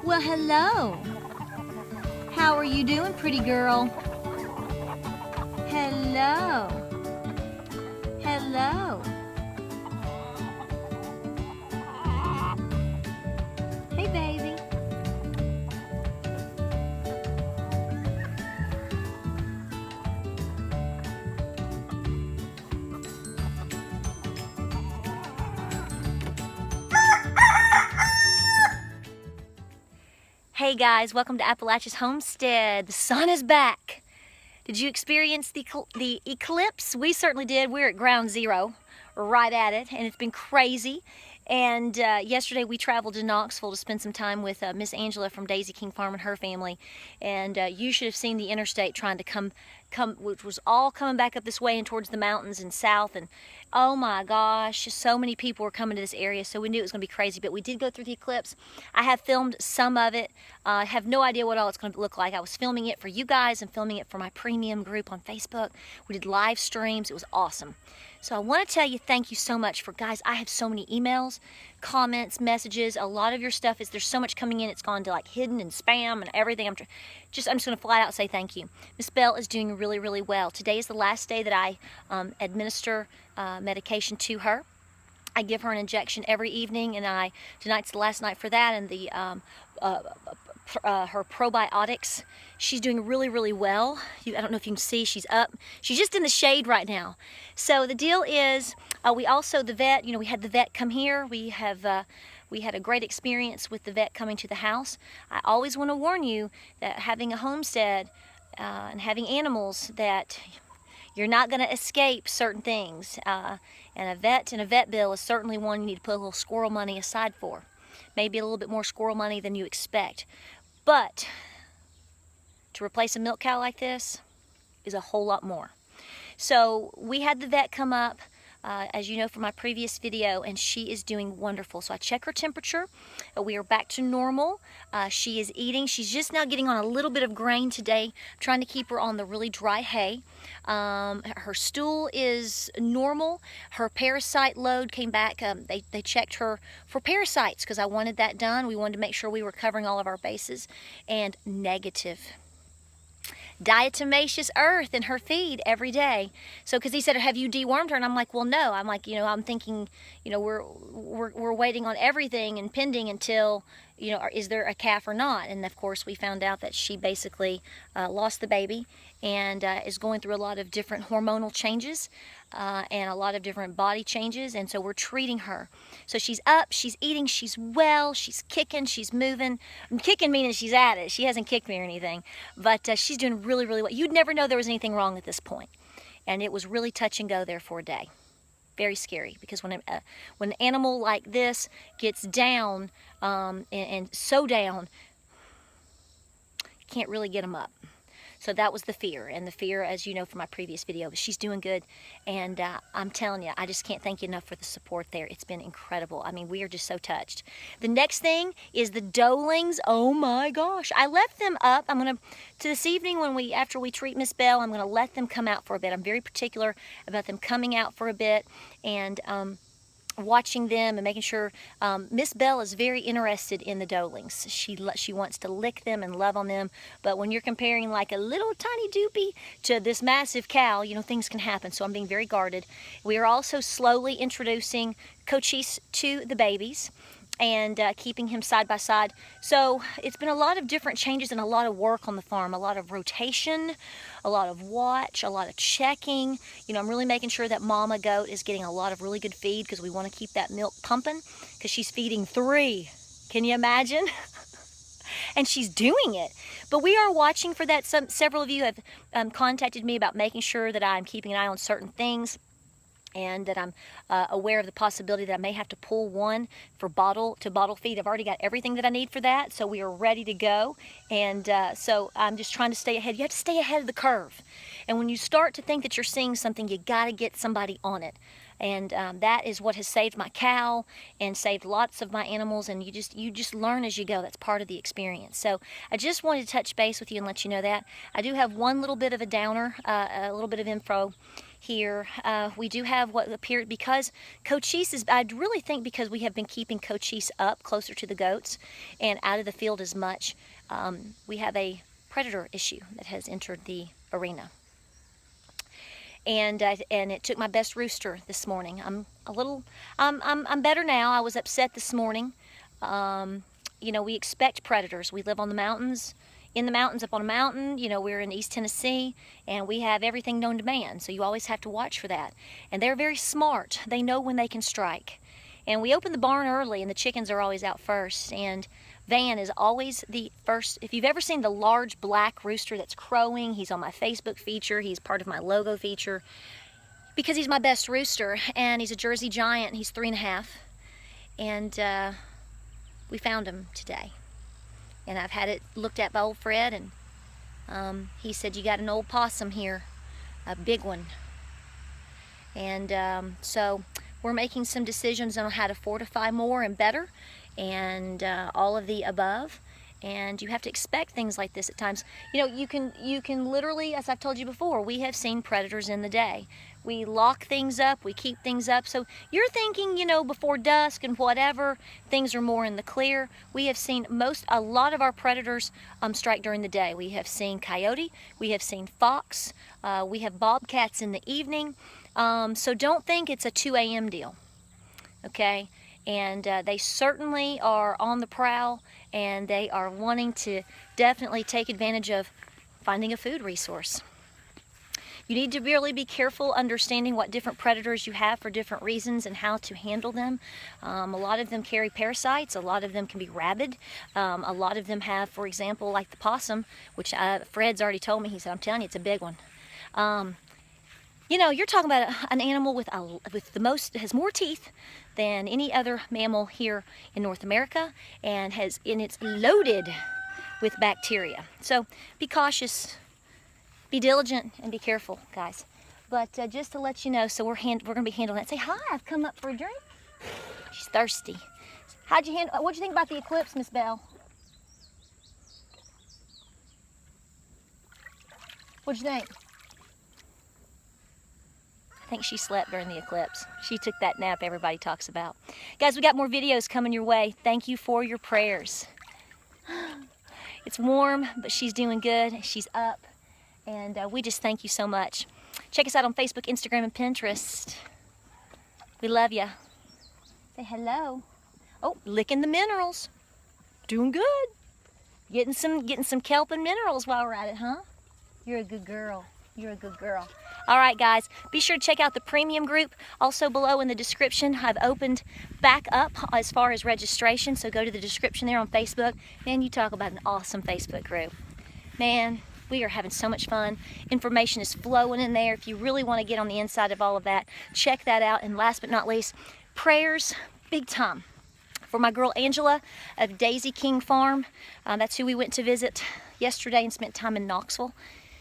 Well, hello. How are you doing, pretty girl? Hello. Hello. Hey, baby. Hey guys, welcome to Appalachia's Homestead. The sun is back. Did you experience the eclipse? We certainly did. We're at ground zero, right at it, and it's been crazy. And yesterday we traveled to Knoxville to spend some time with Miss Angela from Daisy King Farm and her family. And you should have seen the interstate trying to come, which was all coming back up this way and towards the mountains and south. And oh my gosh, so many people were coming to this area, so we knew it was going to be crazy. But we did go through the eclipse. I have filmed some of it. I have no idea what all it's going to look like. I was filming it for you guys and filming it for my premium group on Facebook. We did live streams. It was awesome. So I want to tell you thank you so much for, guys, I have so many emails, comments, messages. A lot of your stuff there's so much coming in, it's gone to like hidden and spam and everything. I'm just going to flat out say thank you. Miss Belle is doing really, really well. Today is the last day that I administer medication to her. I give her an injection every evening, and tonight's the last night for that, and the her probiotics. She's doing really, really well. I don't know if you can see, she's up. She's just in the shade right now. So the deal is, we also, the vet, we had the vet come here. We had a great experience with the vet coming to the house. I always want to warn you that having a homestead and having animals, that you're not going to escape certain things. And a vet bill is certainly one you need to put a little squirrel money aside for. Maybe a little bit more squirrel money than you expect. But to replace a milk cow like this is a whole lot more. So we had the vet come up, as you know from my previous video, and she is doing wonderful. So I check her temperature. We are back to normal. She is eating. She's just now getting on a little bit of grain today. I'm trying to keep her on the really dry hay. Her stool is normal. Her parasite load came back. They checked her for parasites because I wanted that done. We wanted to make sure we were covering all of our bases, and negative. Diatomaceous earth in her feed every day. So, because he said, have you dewormed her? And I'm like, well, no. I'm like, I'm thinking, we're waiting on everything and pending until, is there a calf or not? And of course, we found out that she basically lost the baby and is going through a lot of different hormonal changes and a lot of different body changes. And so we're treating her. So she's up, she's eating, she's well, she's kicking, she's moving. Kicking meaning she's at it. She hasn't kicked me or anything, but she's doing really, really well. You'd never know there was anything wrong at this point. And it was really touch and go there for a day. Very scary, because when an animal like this gets down and so down, you can't really get them up. So that was the fear, and the fear, as you know from my previous video, but she's doing good, and I'm telling you, I just can't thank you enough for the support there. It's been incredible. I mean, we are just so touched. The next thing is the doelings. Oh my gosh, I left them up. I'm gonna, this evening after we treat Miss Belle, I'm gonna let them come out for a bit. I'm very particular about them coming out for a bit, and watching them and making sure. Miss Belle is very interested in the doelings. She wants to lick them and love on them, but when you're comparing like a little tiny doopy to this massive cow, things can happen, so I'm being very guarded. We are also slowly introducing Cochise to the babies and keeping him side by side. So it's been a lot of different changes and a lot of work on the farm, a lot of rotation, a lot of watch, a lot of checking. I'm really making sure that mama goat is getting a lot of really good feed, because we want to keep that milk pumping, because she's feeding 3. Can you imagine? And she's doing it. But we are watching for that. Several of you have contacted me about making sure that I'm keeping an eye on certain things, and that I'm aware of the possibility that I may have to pull one for bottle feed. I've already got everything that I need for that, so we are ready to go. And so I'm just trying to stay ahead. You have to stay ahead of the curve. And when you start to think that you're seeing something, you got to get somebody on it. And that is what has saved my cow and saved lots of my animals, and you just learn as you go. That's part of the experience. So I just wanted to touch base with you and let you know that. I do have one little bit of a downer, a little bit of info. here. We do have what appeared, because cochise is, I really think because we have been keeping cochise up closer to the goats and out of the field as much, we have a predator issue that has entered the arena. And it took my best rooster this morning. I'm better now. I was upset this morning. You know, we expect predators. We live on the mountains, in the mountains, up on a mountain. You know, we're in East Tennessee, and we have everything known to man, so you always have to watch for that. And they're very smart. They know when they can strike. And we open the barn early, and the chickens are always out first, and Van is always the first. If you've ever seen the large black rooster that's crowing, he's on my Facebook feature, he's part of my logo feature, because he's my best rooster, and he's a Jersey Giant. He's 3.5, and we found him today. And I've had it looked at by old Fred, and he said, you got an old possum here, a big one. And so we're making some decisions on how to fortify more and better, and all of the above. And you have to expect things like this at times. You know, you can literally, as I've told you before, we have seen predators in the day. We lock things up, we keep things up. So you're thinking, you know, before dusk and whatever, things are more in the clear. We have seen a lot of our predators strike during the day. We have seen coyote, we have seen fox, we have bobcats in the evening. So don't think it's a 2 a.m. deal, okay? And they certainly are on the prowl, and they are wanting to definitely take advantage of finding a food resource. You need to really be careful understanding what different predators you have for different reasons and how to handle them. A lot of them carry parasites. A lot of them can be rabid. A lot of them have, for example, like the possum, which Fred's already told me. He said, I'm telling you, it's a big one. You know, you're talking about an animal with has more teeth than any other mammal here in North America, and it's loaded with bacteria. So be cautious. Be diligent and be careful, guys. But just to let you know, so we're going to be handling that. Say hi. I've come up for a drink. She's thirsty. What'd you think about the eclipse, Miss Belle? What'd you think? I think she slept during the eclipse. She took that nap everybody talks about. Guys, we got more videos coming your way. Thank you for your prayers. It's warm, but she's doing good. She's up. And we just thank you so much. Check us out on Facebook, Instagram, and Pinterest. We love you. Say hello. Oh, licking the minerals. Doing good. Getting some kelp and minerals while we're at it, huh? You're a good girl. You're a good girl. All right, guys. Be sure to check out the premium group. Also below in the description, I've opened back up as far as registration. So go to the description there on Facebook. Man, you talk about an awesome Facebook group. Man, we are having so much fun. Information is flowing in there. If you really want to get on the inside of all of that, check that out. And last but not least, prayers, big time, for my girl Angela of Daisy King Farm. That's who we went to visit yesterday and spent time in Knoxville.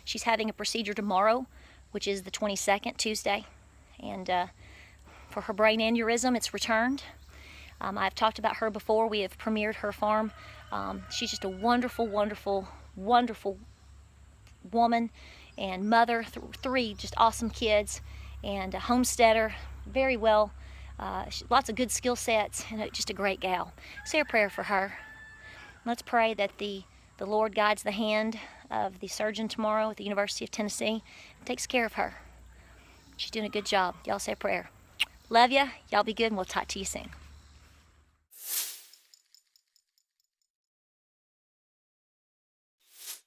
She's having a procedure tomorrow, which is the 22nd, Tuesday. And for her brain aneurysm, it's returned. I've talked about her before. We have premiered her farm. She's just a wonderful, wonderful, wonderful woman and mother, 3 just awesome kids, and a homesteader, very well, lots of good skill sets, and just a great gal. Say a prayer for her. Let's pray that the Lord guides the hand of the surgeon tomorrow at the University of Tennessee and takes care of her. She's doing a good job. Y'all say a prayer. Love ya. Y'all be good, and we'll talk to you soon.